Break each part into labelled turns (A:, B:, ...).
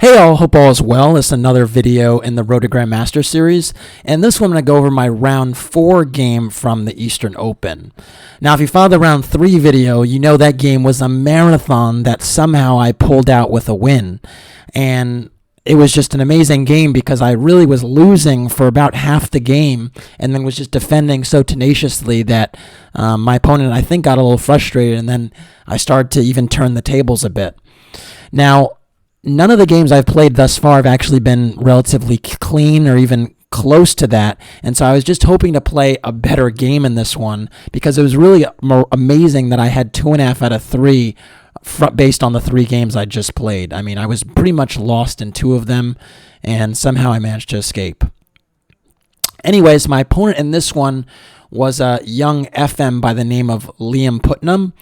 A: Hey all, hope all is well. This is another video in the Road to Grandmaster series, and this one I'm going to go over my round 4 game from the Eastern Open. Now, if you followed the round 3 video, you know that game was a marathon that somehow I pulled out with a win. And it was just an amazing game because I really was losing for about half the game and then was just defending so tenaciously that my opponent, I think, got a little frustrated, and then I started to even turn the tables a bit. Now, none of the games I've played thus far have actually been relatively clean or even close to that, and so I was just hoping to play a better game in this one because it was really amazing that I had 2.5 out of 3 based on the 3 games I just played. I mean, I was pretty much lost in 2 of them, and somehow I managed to escape. Anyways, my opponent in this one was a young FM by the name of Liam Putnam.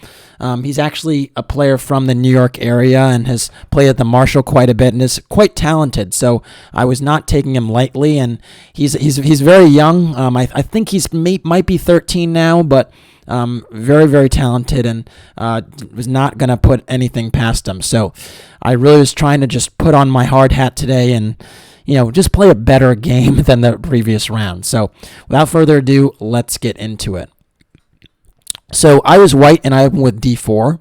A: He's actually a player from the New York area and has played at the Marshall quite a bit and is quite talented. So I was not taking him lightly, and he's very young. I think might be 13 now, but very, very talented, and was not going to put anything past him. So I really was trying to just put on my hard hat today and just play a better game than the previous round. So without further ado, let's get into it. So I was white and I opened with d4,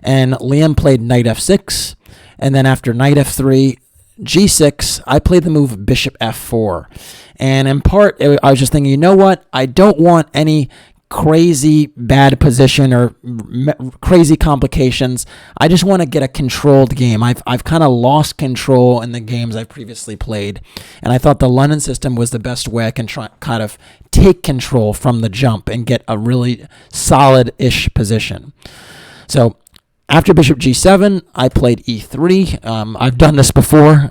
A: and Liam played knight f6, and then after knight f3, g6, I played the move bishop f4. And in part, I was just thinking, you know what? I don't want any crazy bad position or crazy complications. I just want to get a controlled game. I've kind of lost control in the games I've previously played, and I thought the London system was the best way I can kind of take control from the jump and get a really solid-ish position. So after bishop g7, I played e3. I've done this before,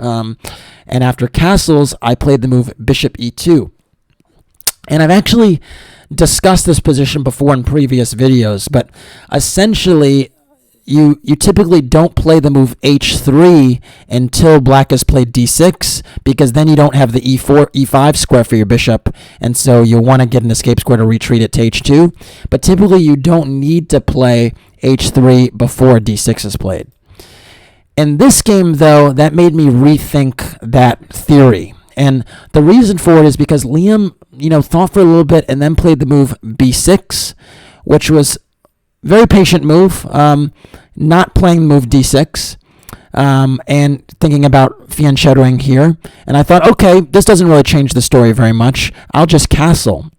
A: and after castles, I played the move bishop e2. And I've actually discussed this position before in previous videos, but essentially you typically don't play the move h3 until black has played d6, because then you don't have the e5 square for your bishop, and so you'll want to get an escape square to retreat it to h2. But typically you don't need to play h3 before d6 is played. In this game, though, that made me rethink that theory. And the reason for it is because Liam, thought for a little bit and then played the move b6, which was a very patient move, not playing the move d6, and thinking about fianchettoing here. And I thought, okay, this doesn't really change the story very much. I'll just castle.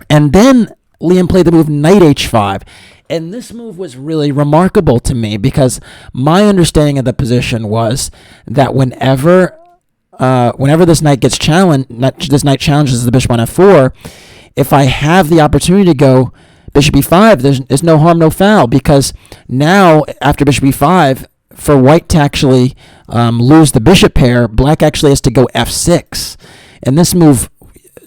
A: And then Liam played the move knight h5. And this move was really remarkable to me because my understanding of the position was that whenever this knight gets challenged, this knight challenges the bishop on f4, if I have the opportunity to go bishop e5, there's no harm, no foul, because now after bishop e5, for white to actually lose the bishop pair, black actually has to go f6. And this move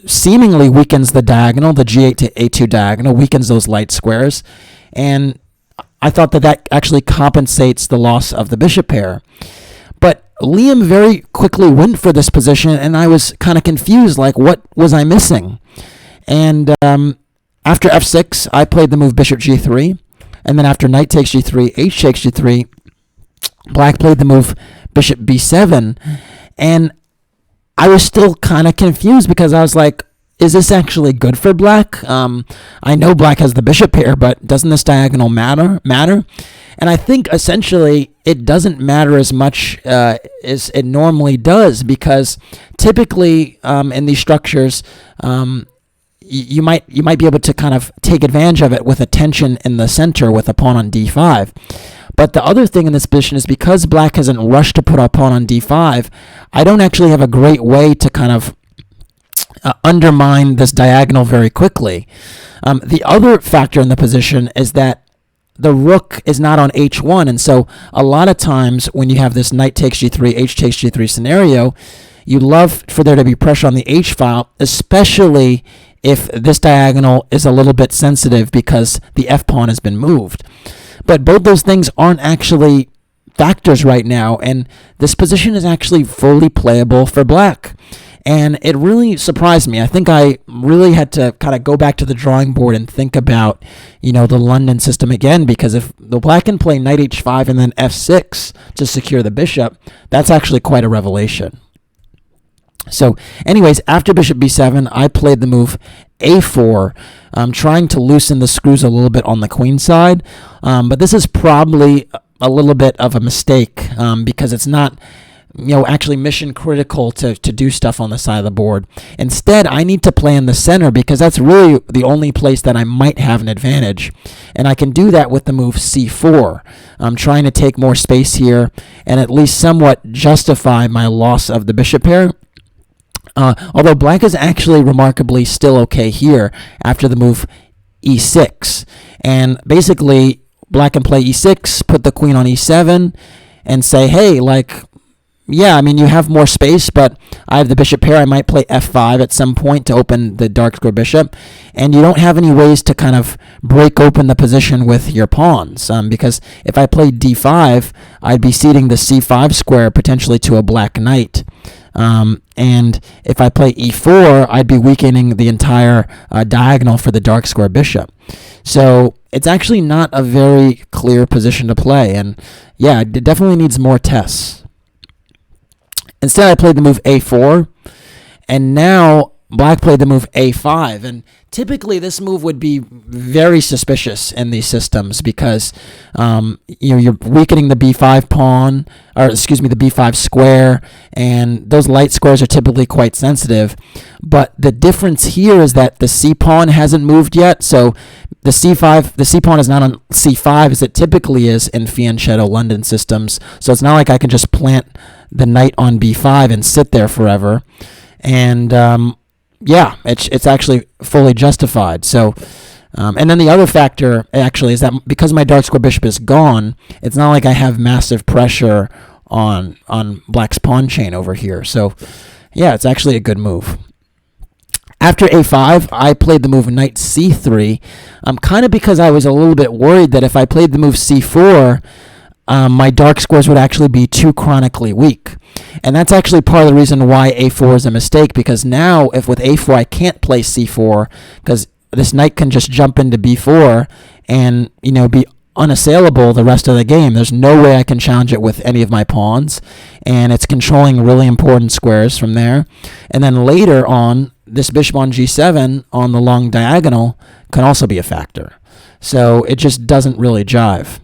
A: seemingly weakens the diagonal, the g8 to a2 diagonal, weakens those light squares. And I thought that actually compensates the loss of the bishop pair. But Liam very quickly went for this position, and I was kind of confused, like, what was I missing? And after f6, I played the move bishop g3, and then after knight takes g3, h takes g3, black played the move bishop b7, and I was still kind of confused because I was like, is this actually good for black? I know black has the bishop pair, but doesn't this diagonal matter? And I think essentially it doesn't matter as much as it normally does, because typically in these structures, you might be able to kind of take advantage of it with a tension in the center with a pawn on d5. But the other thing in this position is because black hasn't rushed to put a pawn on d5, I don't actually have a great way to kind of undermine this diagonal very quickly. The other factor in the position is that the rook is not on h1, and so a lot of times when you have this knight takes g3, h takes g3 scenario, you love for there to be pressure on the h file, especially if this diagonal is a little bit sensitive because the f pawn has been moved. But both those things aren't actually factors right now, and this position is actually fully playable for black. And it really surprised me. I think I really had to kind of go back to the drawing board and think about, the London system again, because if the black can play knight h5 and then f6 to secure the bishop, that's actually quite a revelation. So anyways, after bishop b7, I played the move a4, trying to loosen the screws a little bit on the queen side. But this is probably a little bit of a mistake because it's not actually mission critical to do stuff on the side of the board. Instead, I need to play in the center because that's really the only place that I might have an advantage. And I can do that with the move c4. I'm trying to take more space here and at least somewhat justify my loss of the bishop pair. Although black is actually remarkably still okay here after the move e6. And basically, black can play e6, put the queen on e7, and say, hey, yeah, I mean, you have more space, but I have the bishop pair. I might play f5 at some point to open the dark square bishop. And you don't have any ways to kind of break open the position with your pawns. Because if I played d5, I'd be ceding the c5 square potentially to a black knight. And if I play e4, I'd be weakening the entire diagonal for the dark square bishop. So it's actually not a very clear position to play. And yeah, it definitely needs more tests. Instead, I played the move a4, and now black played the move a5. And typically, this move would be very suspicious in these systems because you're weakening the b5 pawn, or excuse me, the b5 square, and those light squares are typically quite sensitive. But the difference here is that the c pawn hasn't moved yet, so the c pawn is not on c5 as it typically is in fianchetto London systems. So it's not like I can just plant the knight on b5 and sit there forever. And yeah, it's actually fully justified. So, and then the other factor actually is that because my dark square bishop is gone, it's not like I have massive pressure on black's pawn chain over here. So, yeah, it's actually a good move. After a5, I played the move knight c3, kind of because I was a little bit worried that if I played the move c4, my dark squares would actually be too chronically weak. And that's actually part of the reason why a4 is a mistake, because now if with a4 I can't play c4, because this knight can just jump into b4 and be unassailable the rest of the game. There's no way I can challenge it with any of my pawns, and it's controlling really important squares from there. And then later on, this bishop on g7 on the long diagonal can also be a factor. So it just doesn't really jive.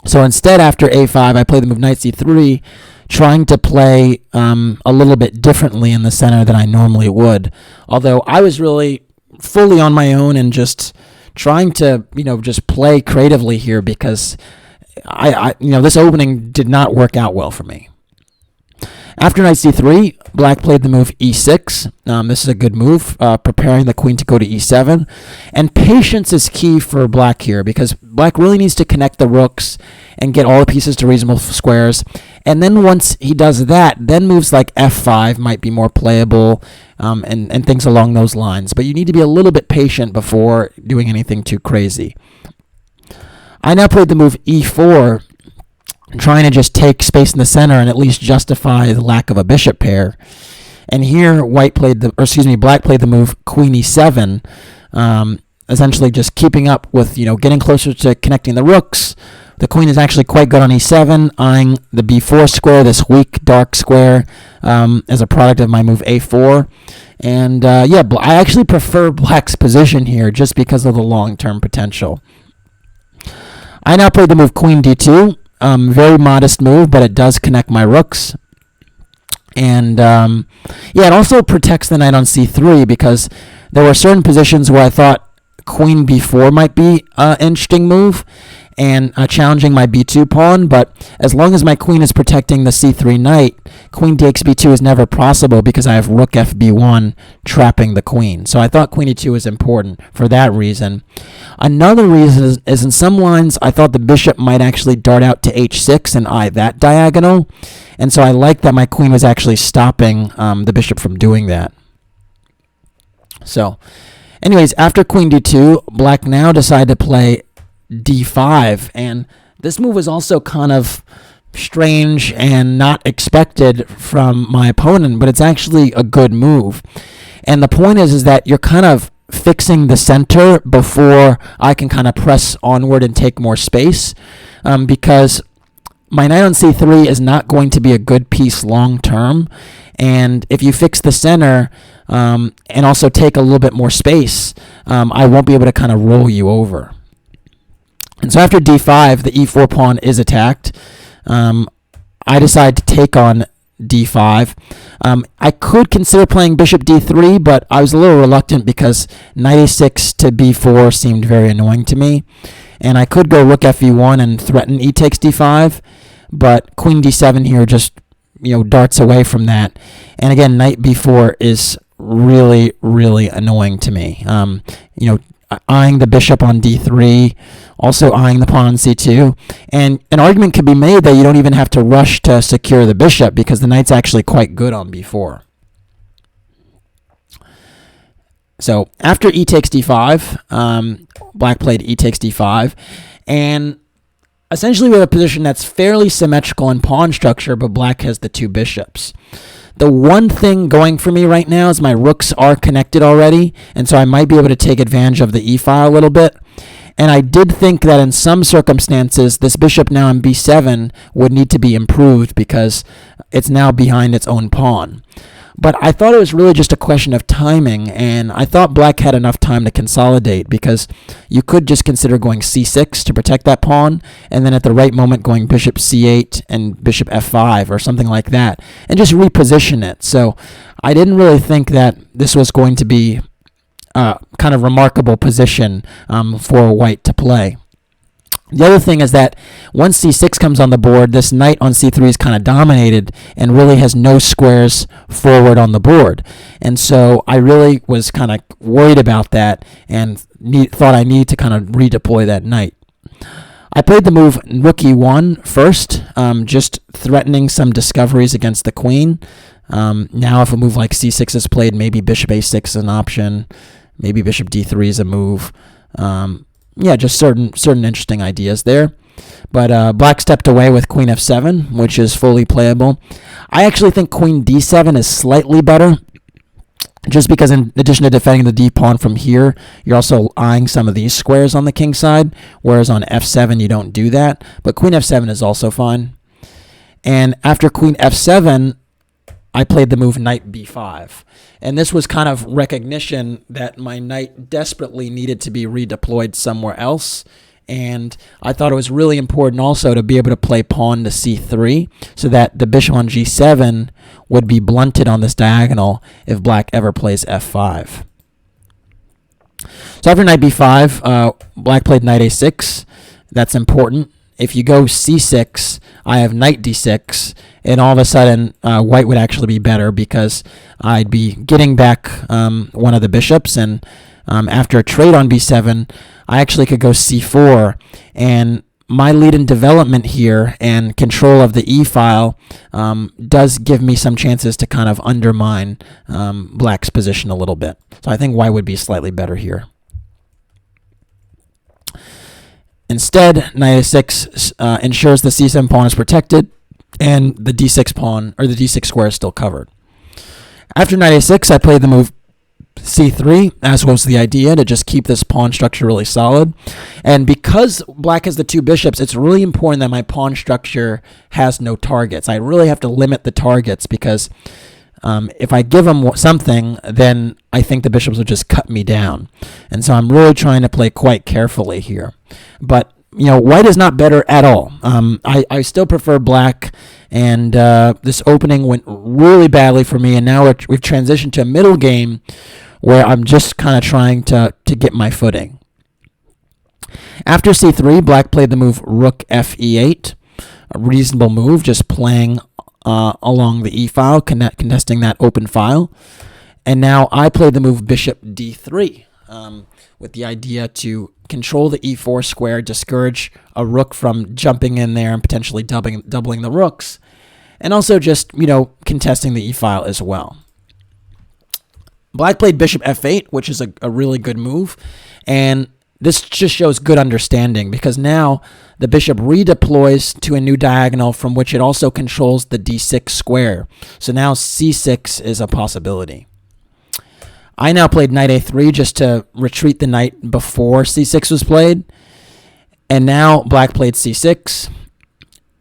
A: So instead, after a5, I play the move knight c3, trying to play a little bit differently in the center than I normally would. Although I was really fully on my own and just trying to, just play creatively here because I this opening did not work out well for me. After knight c3, black played the move e6. This is a good move, preparing the queen to go to e7. And patience is key for black here because black really needs to connect the rooks and get all the pieces to reasonable squares. And then once he does that, then moves like f5 might be more playable and things along those lines. But you need to be a little bit patient before doing anything too crazy. I now played the move e4, trying to just take space in the center and at least justify the lack of a bishop pair. And here black played the move queen e7, essentially just keeping up with, getting closer to connecting the rooks. The queen is actually quite good on e7, eyeing the b4 square, this weak dark square, as a product of my move a4. And yeah, I actually prefer black's position here just because of the long-term potential. I now played the move queen d2. Very modest move, but it does connect my rooks. And yeah, it also protects the knight on c3 because there were certain positions where I thought queen b4 might be an interesting move and challenging my b2 pawn, but as long as my queen is protecting the c3 knight, queen takes b2 is never possible because I have rook fb1 trapping the queen. So I thought queen e2 is important for that reason. Another reason is in some lines I thought the bishop might actually dart out to h6 and eye that diagonal, and so I liked that my queen was actually stopping the bishop from doing that. So anyways, after queen d2, black now decided to play d5, and this move was also kind of strange and not expected from my opponent, but it's actually a good move. And the point is that you're kind of fixing the center before I can kind of press onward and take more space, because my knight on c3 is not going to be a good piece long term. And if you fix the center and also take a little bit more space, I won't be able to kind of roll you over. And so after d5, the e4 pawn is attacked. I decide to take on d5. I could consider playing bishop d3, but I was a little reluctant because knight a6 to b4 seemed very annoying to me. And I could go rook fe1 and threaten e takes d5, but queen d7 here just darts away from that. And again, knight b4 is really, really annoying to me. Eyeing the bishop on d3, also eyeing the pawn on c2. And an argument could be made that you don't even have to rush to secure the bishop because the knight's actually quite good on b4. So after e takes d5, black played e takes d5, and essentially we have a position that's fairly symmetrical in pawn structure, but black has the two bishops. The one thing going for me right now is my rooks are connected already, and so I might be able to take advantage of the e-file a little bit. And I did think that in some circumstances, this bishop now in b7 would need to be improved because it's now behind its own pawn. But I thought it was really just a question of timing, and I thought black had enough time to consolidate because you could just consider going c6 to protect that pawn, and then at the right moment going bishop c8 and bishop f5 or something like that, and just reposition it. So I didn't really think that this was going to be a kind of remarkable position for white to play. The other thing is that once c6 comes on the board, this knight on c3 is kind of dominated and really has no squares forward on the board. And so I really was kind of worried about that and thought I needed to kind of redeploy that knight. I played the move rook e1 first, just threatening some discoveries against the queen. Now if a move like c6 is played, maybe bishop a6 is an option, maybe bishop d3 is a move. Yeah, just certain interesting ideas there. But black stepped away with queen f7, which is fully playable. I actually think queen d7 is slightly better, just because in addition to defending the d pawn from here, you're also eyeing some of these squares on the king side, whereas on f7 you don't do that. But queen f7 is also fine. And after queen f7, I played the move knight b5. And this was kind of recognition that my knight desperately needed to be redeployed somewhere else. And I thought it was really important also to be able to play pawn to c3 so that the bishop on g7 would be blunted on this diagonal if black ever plays f5. So after knight b5, black played knight a6. That's important. If you go c6, I have knight d6, and all of a sudden white would actually be better because I'd be getting back one of the bishops, and after a trade on b7, I actually could go c4, and my lead in development here and control of the e-file does give me some chances to kind of undermine black's position a little bit. So I think white would be slightly better here. Instead, knight a6 ensures the c7 pawn is protected and the d6 pawn, or the d6 square, is still covered. After knight a6, I played the move c3, as was the idea, to just keep this pawn structure really solid. And because black has the two bishops, it's really important that my pawn structure has no targets. I really have to limit the targets because if I give them something, then I think the bishops will just cut me down. And so I'm really trying to play quite carefully here. But, white is not better at all. I still prefer black, and this opening went really badly for me, and now we've transitioned to a middle game where I'm just kind of trying to get my footing. After c3, black played the move rook fe8, a reasonable move, just playing along the e-file, contesting that open file. And now I played the move bishop d3 with the idea to control the e4 square, discourage a rook from jumping in there and potentially doubling the rooks, and also just, contesting the e-file as well. Black played bishop f8, which is a really good move, and this just shows good understanding, because now the bishop redeploys to a new diagonal from which it also controls the d6 square. So now c6 is a possibility. I now played knight a3 just to retreat the knight before c6 was played. And now black played c6.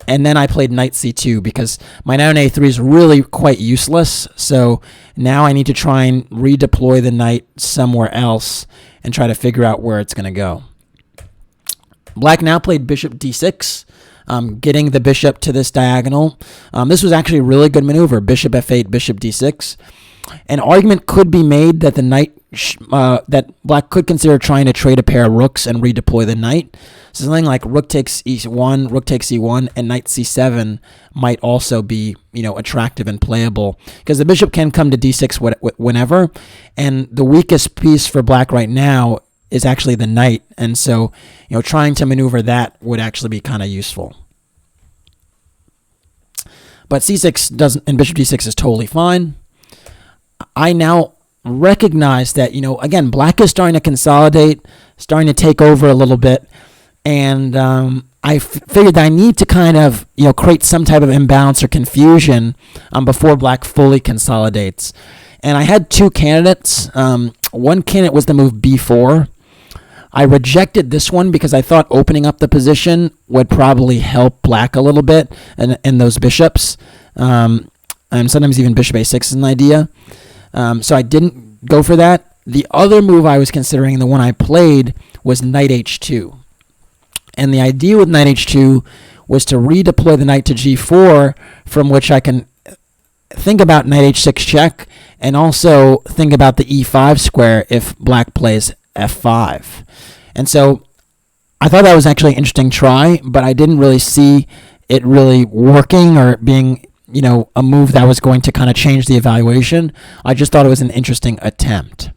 A: And then I played knight c2 because my knight on a3 is really quite useless. So now I need to try and redeploy the knight somewhere else and try to figure out where it's going to go. Black now played bishop d6, getting the bishop to this diagonal. This was actually a really good maneuver, bishop f8, bishop d6. An argument could be made that the knight that black could consider trying to trade a pair of rooks and redeploy the knight. So something like rook takes e1, rook takes e1, and knight c7 might also be, attractive and playable, because the bishop can come to d6 whenever, and the weakest piece for black right now is actually the knight, and so trying to maneuver that would actually be kind of useful. But c6 doesn't, and bishop d6 is totally fine. I now recognize that, again, black is starting to consolidate, starting to take over a little bit, and I figured that I need to kind of, create some type of imbalance or confusion before black fully consolidates. And I had two candidates. One candidate was the move b4. I rejected this one because I thought opening up the position would probably help black a little bit in those bishops. And sometimes even bishop a6 is an idea. So I didn't go for that. The other move I was considering, the one I played, was knight h2. And the idea with knight h2 was to redeploy the knight to g4, from which I can think about knight h6 check, and also think about the e5 square if black plays f5. And so I thought that was actually an interesting try, but I didn't really see it really working or being a move that was going to kind of change the evaluation. I just thought it was an interesting attempt.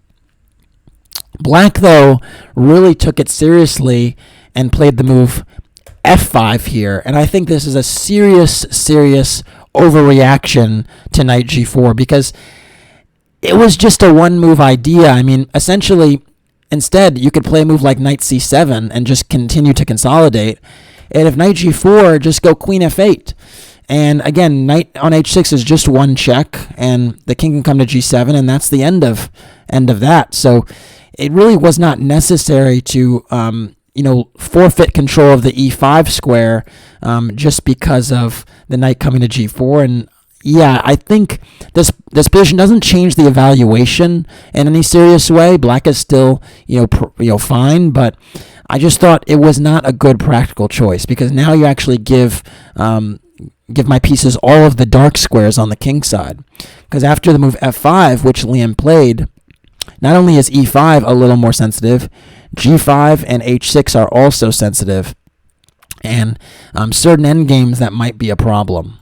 A: Black, though, really took it seriously and played the move f5 here. And I think this is a serious overreaction to knight g4, because it was just a one-move idea. I mean, essentially, instead, you could play a move like knight c7 and just continue to consolidate. And if knight g4, just go queen f8. And again, knight on h6 is just one check, and the king can come to g7, and that's the end of that. So it really was not necessary to forfeit control of the e5 square just because of the knight coming to g4. And yeah, I think this position doesn't change the evaluation in any serious way. Black is still fine, but I just thought it was not a good practical choice, because now you actually give my pieces all of the dark squares on the king side. Because after the move f5, which Liam played, not only is e5 a little more sensitive, g5 and h6 are also sensitive, and certain endgames that might be a problem.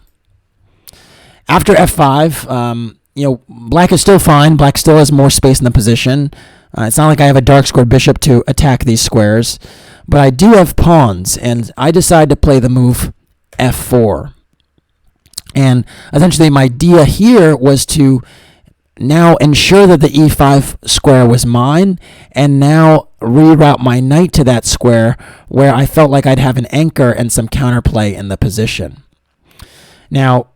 A: After f5, black is still fine. Black still has more space in the position. It's not like I have a dark squared bishop to attack these squares, but I do have pawns, and I decide to play the move f4. And essentially my idea here was to now ensure that the e5 square was mine, and now reroute my knight to that square where I felt like I'd have an anchor and some counterplay in the position. Now,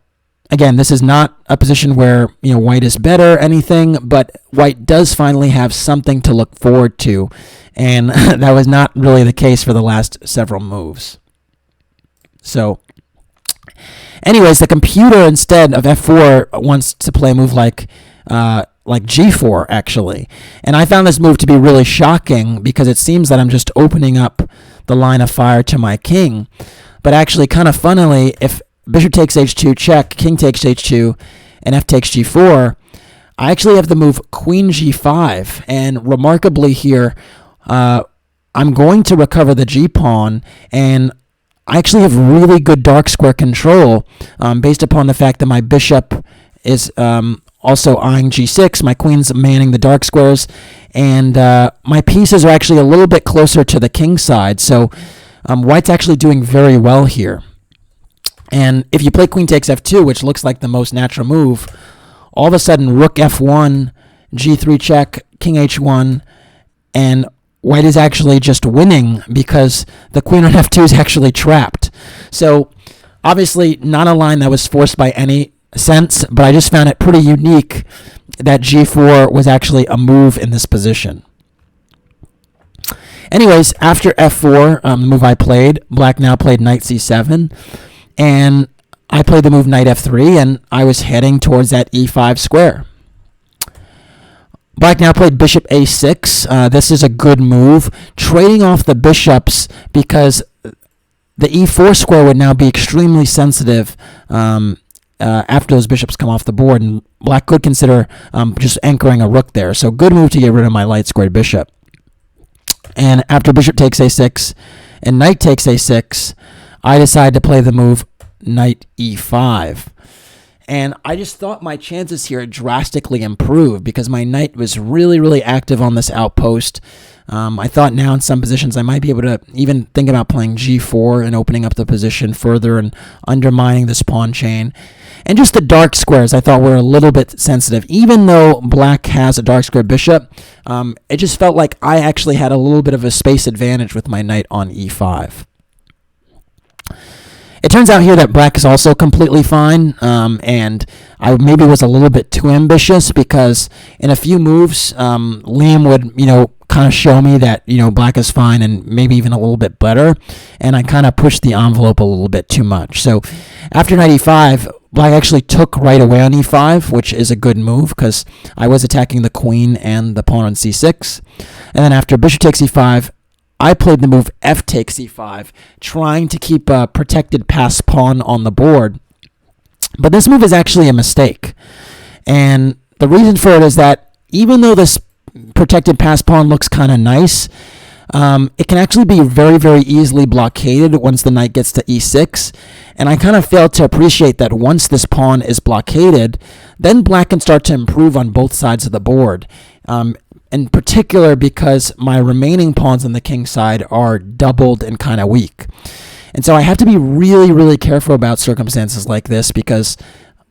A: again, this is not a position where white is better or anything, but white does finally have something to look forward to, and that was not really the case for the last several moves. So anyways, the computer, instead of f4, wants to play a move like g4, actually. And I found this move to be really shocking, because it seems that I'm just opening up the line of fire to my king. But actually, kind of funnily, if bishop takes h2 check, king takes h2, and f takes g4, I actually have the move queen g5. And remarkably here, I'm going to recover the g-pawn, and I actually have really good dark square control based upon the fact that my bishop is also eyeing g6, my queen's manning the dark squares, and my pieces are actually a little bit closer to the king side, so white's actually doing very well here. And if you play queen takes f2, which looks like the most natural move, all of a sudden rook f1, g3 check, king h1, and white is actually just winning because the queen on f2 is actually trapped. So obviously not a line that was forced by any sense, but I just found it pretty unique that g4 was actually a move in this position. Anyways, after f4, the move I played, black now played knight c7, and I played the move knight f3, and I was heading towards that e5 square. Black now played bishop a6. This is a good move, trading off the bishops because the e4 square would now be extremely sensitive after those bishops come off the board, and black could consider just anchoring a rook there. So good move to get rid of my light squared bishop. And after bishop takes a6 and knight takes a6, I decide to play the move knight e5. And I just thought my chances here drastically improved because my knight was really, really active on this outpost. I thought now in some positions I might be able to even think about playing g4 and opening up the position further and undermining this pawn chain. And just the dark squares I thought were a little bit sensitive. Even though black has a dark square bishop, it just felt like I actually had a little bit of a space advantage with my knight on e5. It turns out here that black is also completely fine, and I maybe was a little bit too ambitious because in a few moves, Liam would, kind of show me that, black is fine and maybe even a little bit better, and I kind of pushed the envelope a little bit too much. So after knight e5, black actually took right away on e5, which is a good move because I was attacking the queen and the pawn on c6. And then after bishop takes e5, I played the move f takes e5, trying to keep a protected passed pawn on the board. But this move is actually a mistake. And the reason for it is that even though this protected passed pawn looks kind of nice, it can actually be very, very easily blockaded once the knight gets to e6. And I kind of failed to appreciate that once this pawn is blockaded, then black can start to improve on both sides of the board. In particular because my remaining pawns on the king side are doubled and kind of weak. And so I have to be really, really careful about circumstances like this because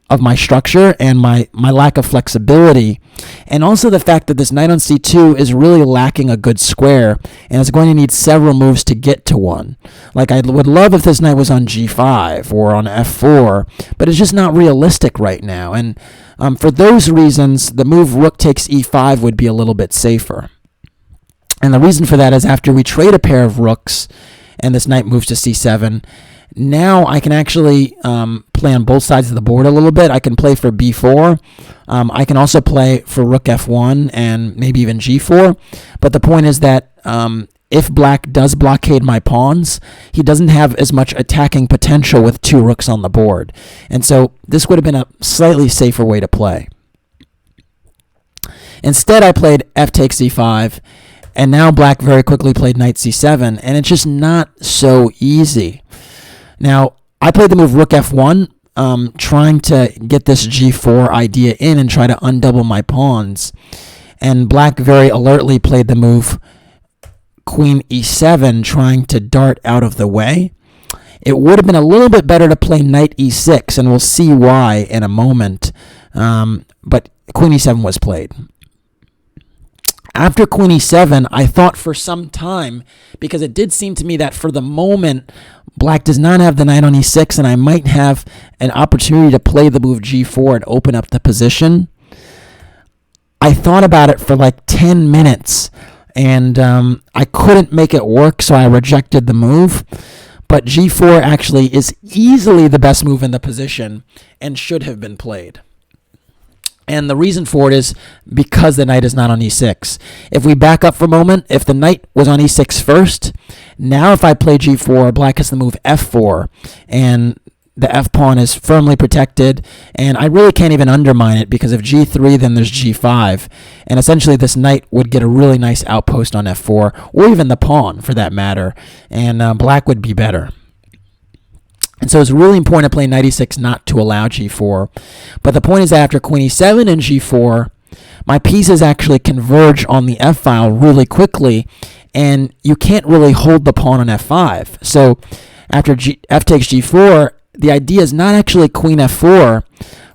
A: of my structure and my lack of flexibility, and also the fact that this knight on c2 is really lacking a good square and is going to need several moves to get to one. Like I would love if this knight was on g5 or on f4, but it's just not realistic right now. And for those reasons, the move rook takes e5 would be a little bit safer. And the reason for that is after we trade a pair of rooks and this knight moves to c7, now I can actually play on both sides of the board a little bit. I can play for b4. I can also play for rook f1 and maybe even g4. But the point is that if black does blockade my pawns, he doesn't have as much attacking potential with two rooks on the board. And so this would have been a slightly safer way to play. Instead, I played f takes e5. And now black very quickly played knight c7. And it's just not so easy. Now, I played the move rook f1, trying to get this g4 idea in and try to undouble my pawns. And black very alertly played the move queen e7, trying to dart out of the way. It would have been a little bit better to play knight e6, and we'll see why in a moment. But queen e7 was played. After queen e7, I thought for some time, because it did seem to me that for the moment, black does not have the knight on e6, and I might have an opportunity to play the move g4 and open up the position. I thought about it for like 10 minutes, and I couldn't make it work, so I rejected the move. But g4 actually is easily the best move in the position and should have been played. And the reason for it is because the knight is not on e6. If we back up for a moment, if the knight was on e6 first, now if I play g4, black has the move f4, and the f pawn is firmly protected, and I really can't even undermine it because if g3, then there's g5, and essentially this knight would get a really nice outpost on f4, or even the pawn for that matter, and black would be better. And so it's really important to play knight e6 not to allow g4. But the point is that after queen e7 and g4, my pieces actually converge on the f-file really quickly, and you can't really hold the pawn on f5. So after f takes g4, the idea is not actually queen f4,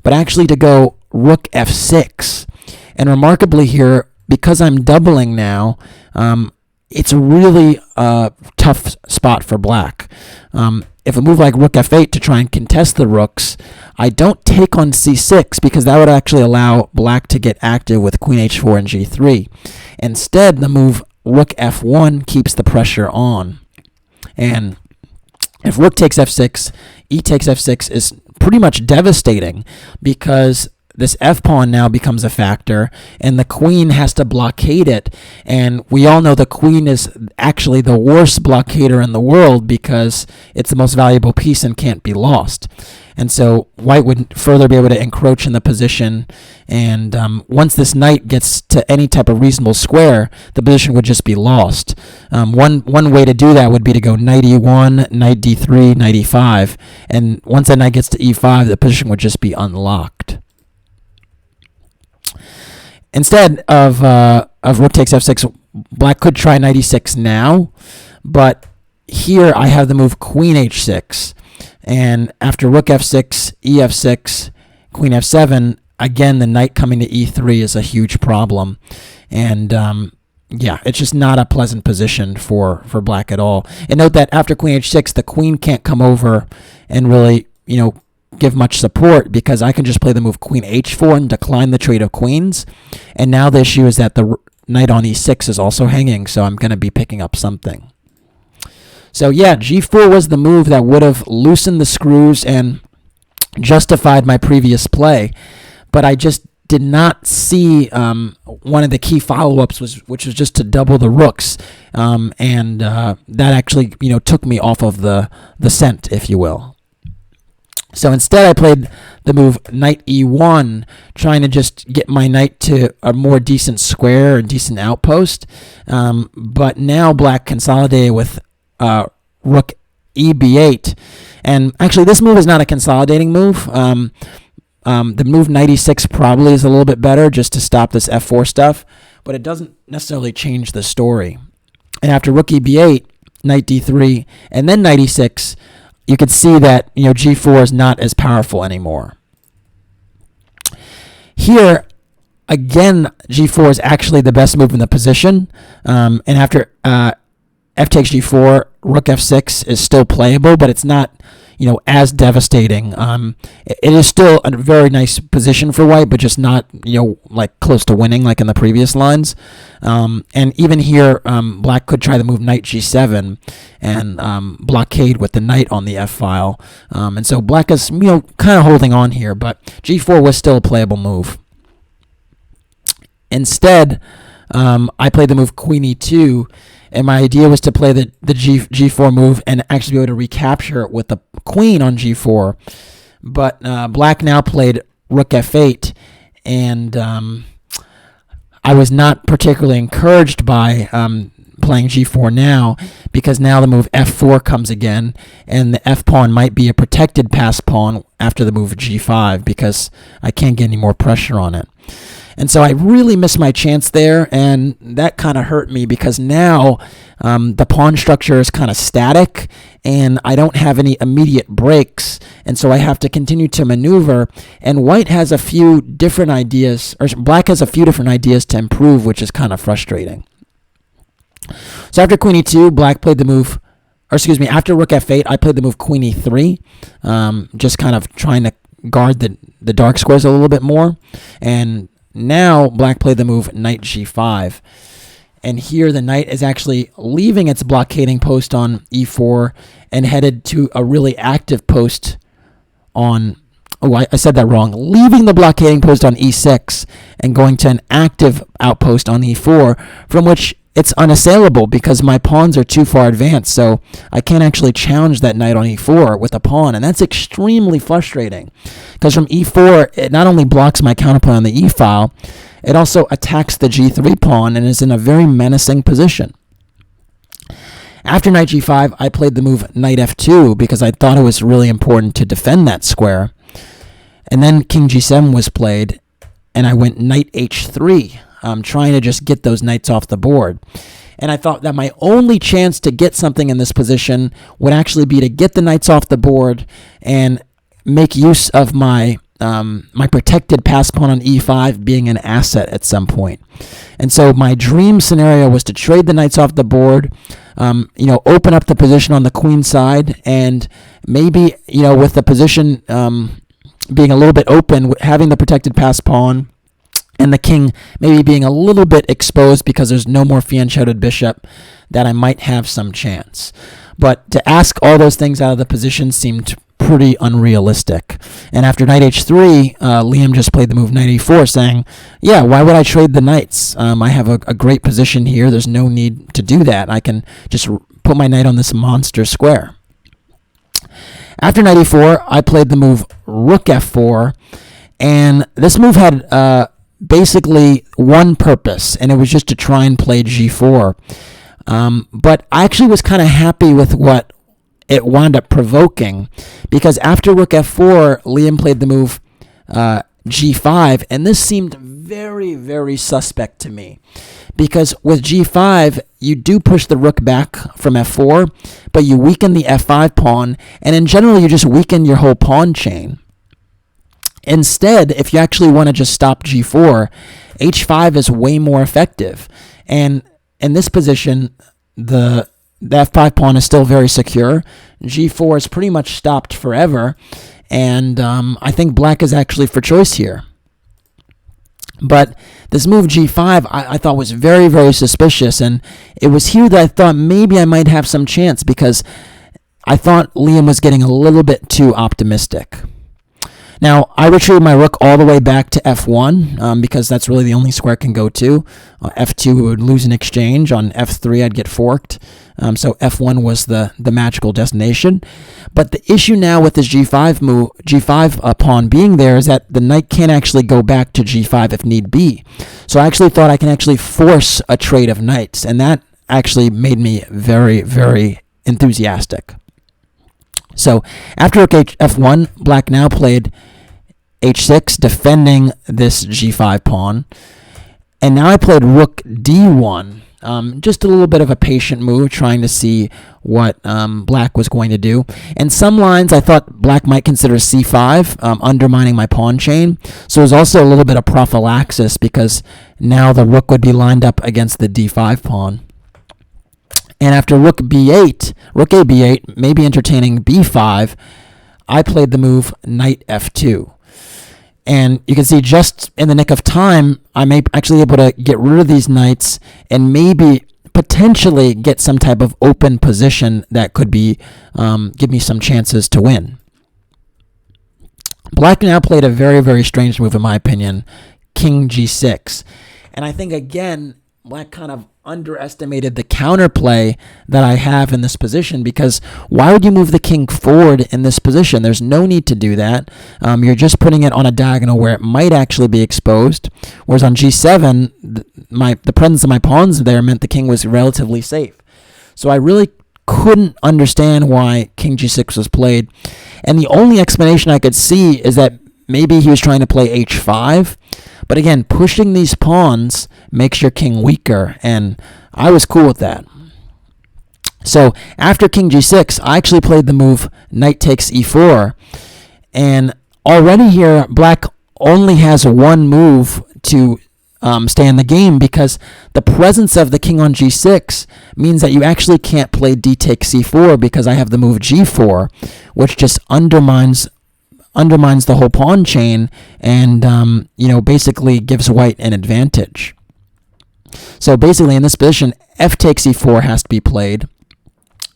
A: but actually to go rook f6. And remarkably here, because I'm doubling now, it's a really tough spot for black. If a move like rook f8 to try and contest the rooks, I don't take on c6 because that would actually allow black to get active with queen h4 and g3. Instead, the move rook f1 keeps the pressure on. And if rook takes f6, e takes f6 is pretty much devastating because this f-pawn now becomes a factor, and the queen has to blockade it. And we all know the queen is actually the worst blockader in the world because it's the most valuable piece and can't be lost. And so white would further be able to encroach in the position, and once this knight gets to any type of reasonable square, the position would just be lost. One way to do that would be to go knight e1, knight d3, knight e5, and once that knight gets to e5, the position would just be unlocked. Instead of rook takes f6, black could try knight e6 now, but here I have the move queen h6, and after rook f6, ef6, queen f7, again the knight coming to e3 is a huge problem, and yeah, it's just not a pleasant position for black at all. And note that after queen h6, the queen can't come over and really, give much support because I can just play the move queen h4 and decline the trade of queens. And now the issue is that the knight on e6 is also hanging, so I'm going to be picking up something. So yeah, g4 was the move that would have loosened the screws and justified my previous play, but I just did not see one of the key follow-ups, which was just to double the rooks, and that actually took me off of the scent, if you will. So instead I played the move knight e1, trying to just get my knight to a more decent square, a decent outpost. But now black consolidated with rook eb8. And actually this move is not a consolidating move. The move knight e6 probably is a little bit better just to stop this f4 stuff, but it doesn't necessarily change the story. And after rook eb8, knight d3, and then knight e6, you could see that g4 is not as powerful anymore. Here, again, g4 is actually the best move in the position. And after f takes g4, rook f6 is still playable, but it's not as devastating. It is still a very nice position for white, but just not like close to winning like in the previous lines. And even here, black could try the move knight g7 and blockade with the knight on the f file. And so black is kind of holding on here, but g4 was still a playable move. Instead, I played the move queen e2. And my idea was to play the g4 move and actually be able to recapture it with the queen on g4. But black now played rook f8, and I was not particularly encouraged by playing g4 now, because now the move f4 comes again, and the f-pawn might be a protected pass pawn after the move g5 because I can't get any more pressure on it. And so I really missed my chance there, and that kind of hurt me because now the pawn structure is kind of static, and I don't have any immediate breaks, and so I have to continue to maneuver, and white has a few different ideas, or black has a few different ideas to improve, which is kind of frustrating. So after queen e2, black played the move, after rook f8, I played the move queen e3, just kind of trying to guard the dark squares a little bit more, and now black played the move knight g5, and here the knight is actually leaving its blockading post on e4 and headed to a really active post on, I said that wrong, leaving the blockading post on e6 and going to an active outpost on e4, from which it's unassailable because my pawns are too far advanced, so I can't actually challenge that knight on e4 with a pawn, and that's extremely frustrating because from e4, it not only blocks my counterplay on the e file, it also attacks the g3 pawn and is in a very menacing position. After knight g5, I played the move knight f2 because I thought it was really important to defend that square, and then king g7 was played, and I went knight h3. Trying to just get those knights off the board. And I thought that my only chance to get something in this position would actually be to get the knights off the board and make use of my my protected pass pawn on e5 being an asset at some point. And so my dream scenario was to trade the knights off the board, open up the position on the queen side, and maybe, with the position being a little bit open, having the protected pass pawn, and the king maybe being a little bit exposed because there's no more fianchettoed bishop, that I might have some chance. But to ask all those things out of the position seemed pretty unrealistic. And after knight h3, Liam just played the move knight e4, saying, yeah, why would I trade the knights? I have a great position here. There's no need to do that. I can just put my knight on this monster square. After knight e4, I played the move rook f4, and this move had basically one purpose, and it was just to try and play g4. But I actually was kind of happy with what it wound up provoking, because after rook f4, Liam played the move g5, and this seemed very, very suspect to me, because with g5, you do push the rook back from f4, but you weaken the f5 pawn, and in general, you just weaken your whole pawn chain. Instead, if you actually want to just stop g4, h5 is way more effective. And in this position, the f5 pawn is still very secure. g4 is pretty much stopped forever. And I think black is actually for choice here. But this move g5 I thought was very, very suspicious. And it was here that I thought maybe I might have some chance, because I thought Liam was getting a little bit too optimistic. Now, I retreated my rook all the way back to f1 because that's really the only square it can go to. f2 would lose an exchange. On f3, I'd get forked. So f1 was the magical destination. But the issue now with this g5 move, g5 pawn being there, is that the knight can't actually go back to g5 if need be. So I actually thought I can actually force a trade of knights, and that actually made me very, very enthusiastic. So after rook f1, black now played h6, defending this g5 pawn. And now I played rook d1, just a little bit of a patient move, trying to see what black was going to do. And some lines I thought black might consider c5, undermining my pawn chain. So there's also a little bit of prophylaxis, because now the rook would be lined up against the d5 pawn. And after rook b8, rook a b8, maybe entertaining b5, I played the move knight f2. And you can see just in the nick of time, I'm actually able to get rid of these knights and maybe potentially get some type of open position that could be give me some chances to win. Black now played a very, very strange move, in my opinion, king g6. And I think, again, black kind of underestimated the counterplay that I have in this position, because why would you move the king forward in this position? There's no need to do that. You're just putting it on a diagonal where it might actually be exposed, whereas on g7, the presence of my pawns there meant the king was relatively safe. So I really couldn't understand why king g6 was played, and the only explanation I could see is that maybe he was trying to play h5. But again, pushing these pawns makes your king weaker, and I was cool with that. So after king g6, I actually played the move knight takes e4. And already here, black only has one move to stay in the game, because the presence of the king on g6 means that you actually can't play d takes c4, because I have the move g4, which just undermines the whole pawn chain and, basically gives white an advantage. So basically in this position, f takes e4 has to be played.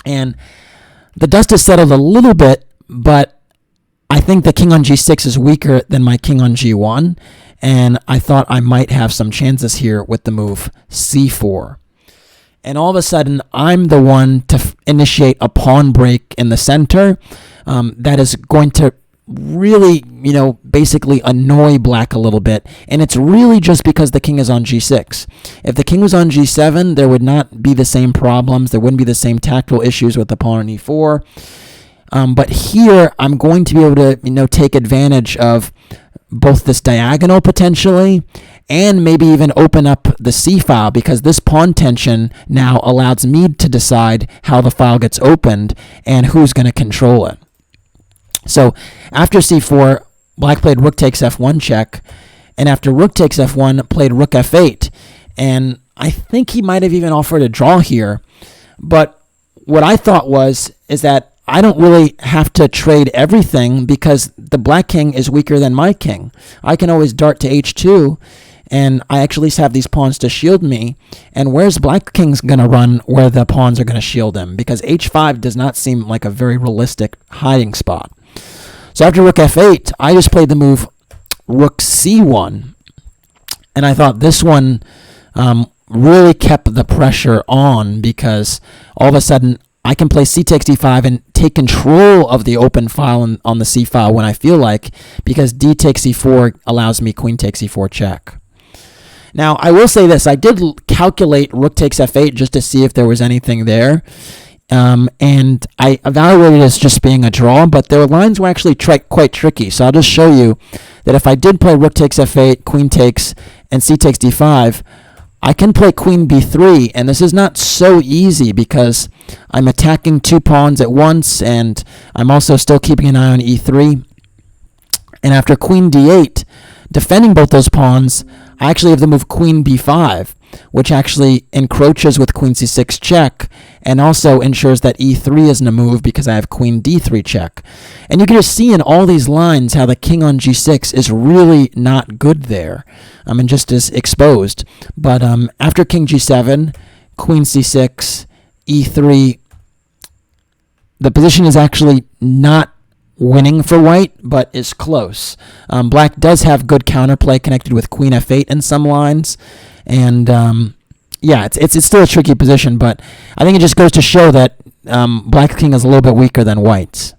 A: And the dust has settled a little bit, but I think the king on g6 is weaker than my king on g1. And I thought I might have some chances here with the move c4. And all of a sudden, I'm the one to initiate a pawn break in the center that is going to really, basically annoy black a little bit. And it's really just because the king is on g6. If the king was on g7, there would not be the same problems. There wouldn't be the same tactical issues with the pawn on e4. But here, I'm going to be able to, take advantage of both this diagonal potentially, and maybe even open up the c file, because this pawn tension now allows me to decide how the file gets opened and who's going to control it. So after c4, black played rook takes f1 check, and after rook takes f1, played rook f8. And I think he might have even offered a draw here. But what I thought is that I don't really have to trade everything because the black king is weaker than my king. I can always dart to h2, and I actually have these pawns to shield me. And where's black king's going to run where the pawns are going to shield him? Because h5 does not seem like a very realistic hiding spot. So after rook f8, I just played the move rook c1. And I thought this one really kept the pressure on because all of a sudden I can play c takes d5 and take control of the open file on the c file when I feel like, because d takes e4 allows me queen takes e4 check. Now, I will say this. I did calculate rook takes f8 just to see if there was anything there. And I evaluated it as just being a draw, but their lines were actually quite tricky. So I'll just show you that if I did play rook takes f8, queen takes, and c takes d5, I can play queen b3, and this is not so easy because I'm attacking two pawns at once, and I'm also still keeping an eye on e3. And after queen d8, defending both those pawns, I actually have the move queen b5, which actually encroaches with queen c6 check, and also ensures that e3 isn't a move because I have queen d3 check. And you can just see in all these lines how the king on g6 is really not good there. And just is exposed. But after king g7, queen c6, e3, the position is actually not winning for white, but is close. Black does have good counterplay connected with queen f8 in some lines, and yeah, it's still a tricky position, but I think it just goes to show that black king is a little bit weaker than white's.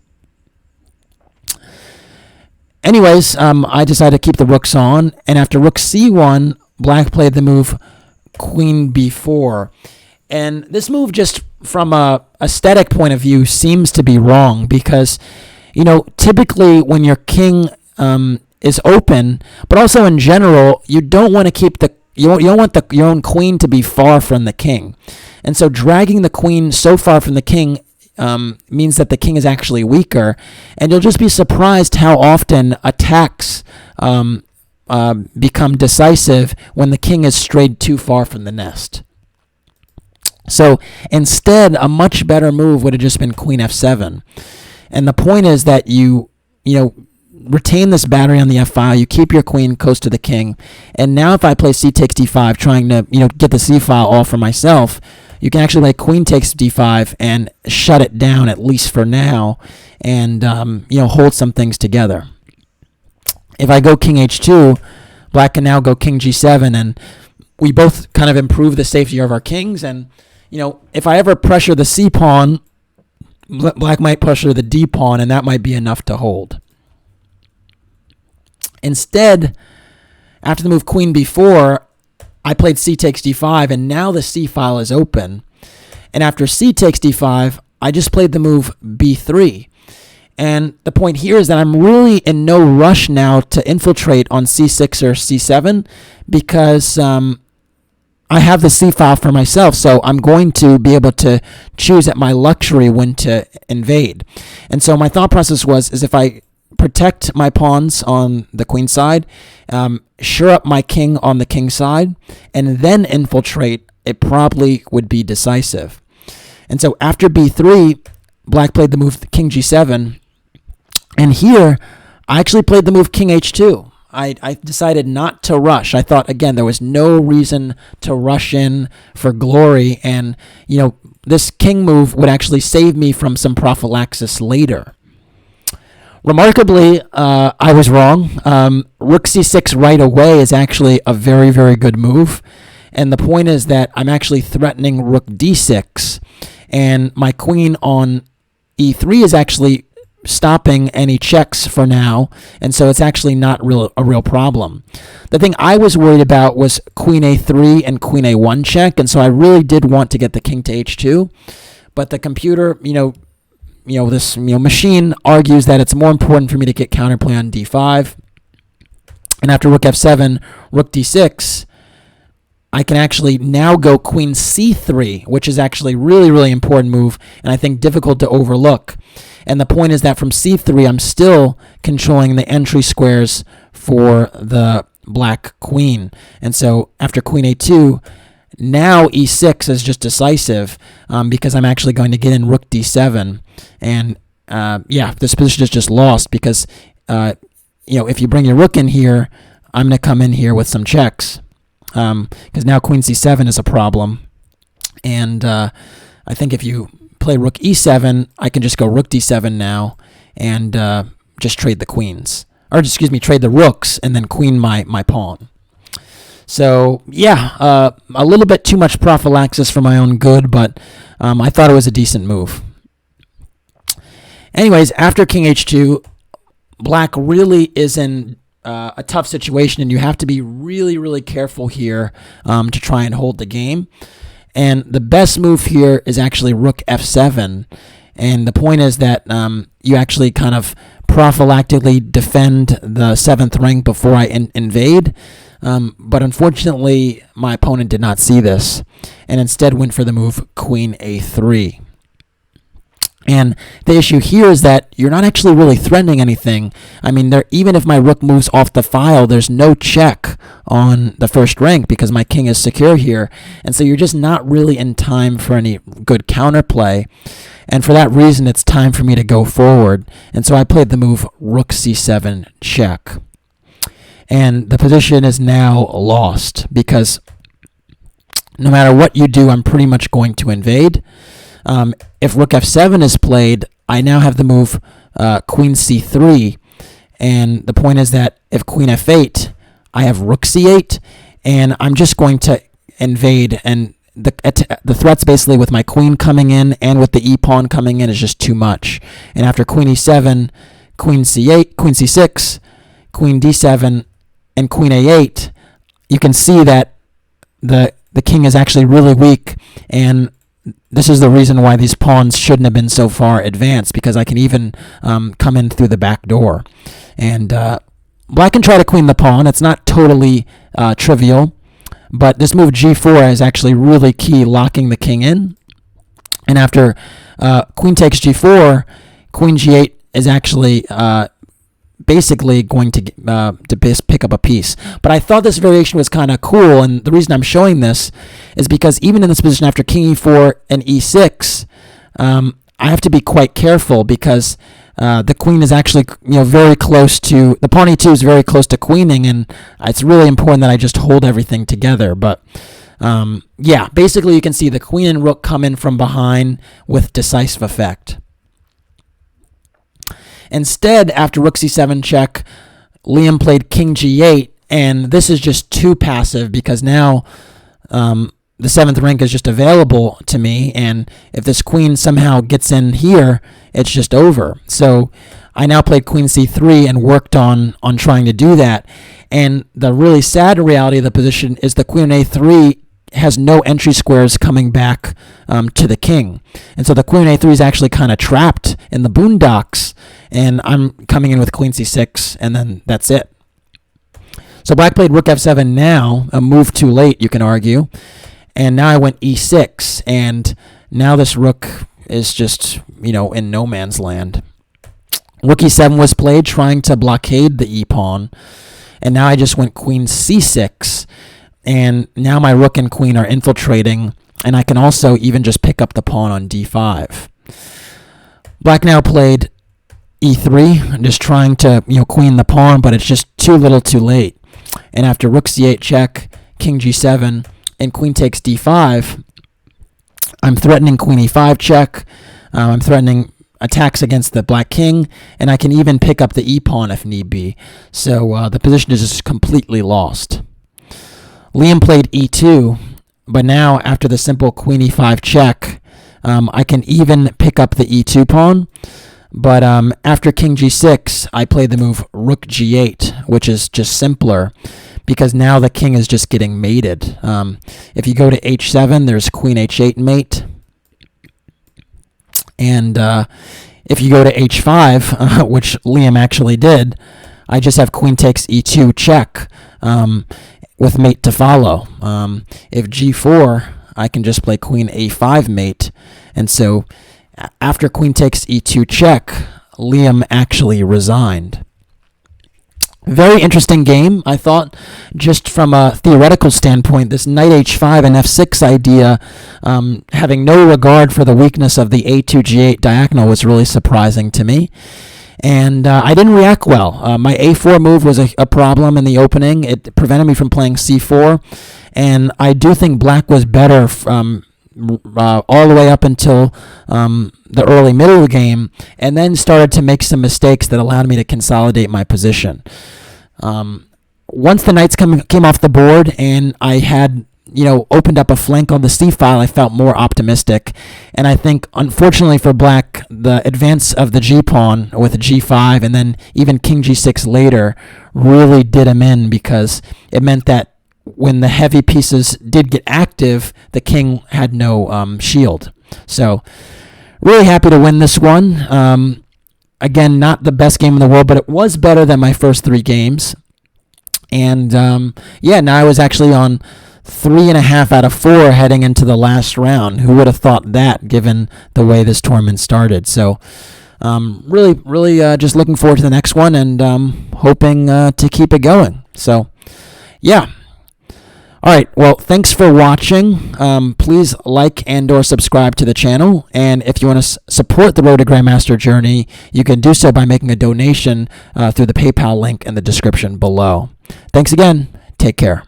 A: Anyways, I decided to keep the rooks on, and after rook c1, black played the move queen b4. And this move, just from a aesthetic point of view, seems to be wrong because, you know, typically when your king is open, but also in general, you don't want to keep you don't want your own queen to be far from the king. And so dragging the queen so far from the king means that the king is actually weaker, and you'll just be surprised how often attacks become decisive when the king is strayed too far from the nest. So instead, a much better move would have just been queen f7. And the point is that you retain this battery on the f file, you keep your queen close to the king, and now if I play c takes d5, trying to get the c file all for myself, you can actually play queen takes d5 and shut it down, at least for now, and hold some things together. If I go king h2, black can now go king g7, and we both kind of improve the safety of our kings. And if I ever pressure the c pawn, black might pressure the d pawn, and that might be enough to hold. Instead, after the move queen b4, I played c takes d5, and now the c file is open. And after c takes d5, I just played the move b3. And the point here is that I'm really in no rush now to infiltrate on c6 or c7 because I have the c file for myself, so I'm going to be able to choose at my luxury when to invade. And so my thought process is if I protect my pawns on the queen side, shore up my king on the king side, and then infiltrate, it probably would be decisive. And so after b3, black played the move king g7, and here I actually played the move king h2. I decided not to rush. I thought, again, there was no reason to rush in for glory, and this king move would actually save me from some prophylaxis later. Remarkably, I was wrong. Rook c6 right away is actually a very, very good move. And the point is that I'm actually threatening rook d6. And my queen on e3 is actually stopping any checks for now. And so it's actually not a real problem. The thing I was worried about was queen a3 and queen a1 check. And so I really did want to get the king to h2. But the computer, this machine argues that it's more important for me to get counterplay on d5. And after rook f7, rook d6, I can actually now go queen c3, which is actually really, really important move, and I think difficult to overlook. And the point is that from c3, I'm still controlling the entry squares for the black queen. And so after queen a2, now e6 is just decisive because I'm actually going to get in rook d7. And yeah, this position is just lost because, if you bring your rook in here, I'm going to come in here with some checks because now queen c7 is a problem. And I think if you play rook e7, I can just go rook d7 now and just trade the queens. Or, excuse me, trade the rooks and then queen my pawn. So, yeah, a little bit too much prophylaxis for my own good, but I thought it was a decent move. Anyways, after king h2, black really is in a tough situation, and you have to be really, really careful here to try and hold the game. And the best move here is actually rook f7. And the point is that you actually kind of prophylactically defend the 7th rank before I invade. But unfortunately, my opponent did not see this and instead went for the move queen a3. And the issue here is that you're not actually really threatening anything. I mean, even if my rook moves off the file, there's no check on the first rank because my king is secure here. And so you're just not really in time for any good counterplay. And for that reason, it's time for me to go forward. And so I played the move rook c7 check. And the position is now lost because no matter what you do, I'm pretty much going to invade. If rook f7 is played, I now have the move queen c3. And the point is that if queen f8, I have rook c8. And I'm just going to invade. And the threats basically with my queen coming in and with the e-pawn coming in is just too much. And after queen e7, queen c8, queen c6, queen d7, and queen a8, you can see that the king is actually really weak, and this is the reason why these pawns shouldn't have been so far advanced, because I can even come in through the back door. And black can try to queen the pawn. It's not totally trivial, but this move g4 is actually really key, locking the king in. And after queen takes g4, queen g8 is actually basically going to pick up a piece. But I thought this variation was kind of cool, and the reason I'm showing this is because even in this position after king e4 and e6, I have to be quite careful because the queen is actually very close to, the pawn e2 is very close to queening, and it's really important that I just hold everything together. But yeah, basically you can see the queen and rook come in from behind with decisive effect. Instead, after rook c7 check, Liam played king g8, and this is just too passive because now the 7th rank is just available to me, and if this queen somehow gets in here, it's just over. So I now played queen c3 and worked on trying to do that. And the really sad reality of the position is the queen a3 has no entry squares coming back to the king. And so the queen a3 is actually kind of trapped in the boondocks, and I'm coming in with queen c6, and then that's it. So black played rook f7 now, a move too late, you can argue. And now I went e6, and now this rook is just, in no man's land. Rook e7 was played, trying to blockade the e-pawn, and now I just went queen c6. And now my rook and queen are infiltrating, and I can also even just pick up the pawn on d5. Black now played e3, just trying to queen the pawn, but it's just too little too late. And after rook c8 check, king g7, and queen takes d5, I'm threatening queen e5 check, I'm threatening attacks against the black king, and I can even pick up the e-pawn if need be. So the position is just completely lost. Liam played e2, but now after the simple queen e5 check, I can even pick up the e2 pawn. But after king g6, I played the move rook g8, which is just simpler because now the king is just getting mated. If you go to h7, there's queen h8 mate. And if you go to h5, which Liam actually did, I just have queen takes e2 check. With mate to follow. If g4, I can just play queen a5 mate. And so after queen takes e2 check, Liam actually resigned. Very interesting game, I thought, just from a theoretical standpoint. This knight h5 and f6 idea, having no regard for the weakness of the a2 g8 diagonal, was really surprising to me. And I didn't react well. My a4 move was a problem in the opening. It prevented me from playing c4. And I do think black was better all the way up until the early middle of the game, and then started to make some mistakes that allowed me to consolidate my position. Once the knights came off the board and I had opened up a flank on the c file, I felt more optimistic. And I think, unfortunately for black, the advance of the g pawn with g5 and then even king g6 later really did him in, because it meant that when the heavy pieces did get active, the king had no shield. So really happy to win this one. Again, not the best game in the world, but it was better than my first 3 games. And now I was actually on 3.5 out of 4 heading into the last round. Who would have thought that, given the way this tournament started? So really just looking forward to the next one, and hoping to keep it going. So yeah. All right, well, thanks for watching. Please like and or subscribe to the channel. And if you want to support the Road to Grandmaster journey, you can do so by making a donation through the PayPal link in the description below. Thanks again. Take care.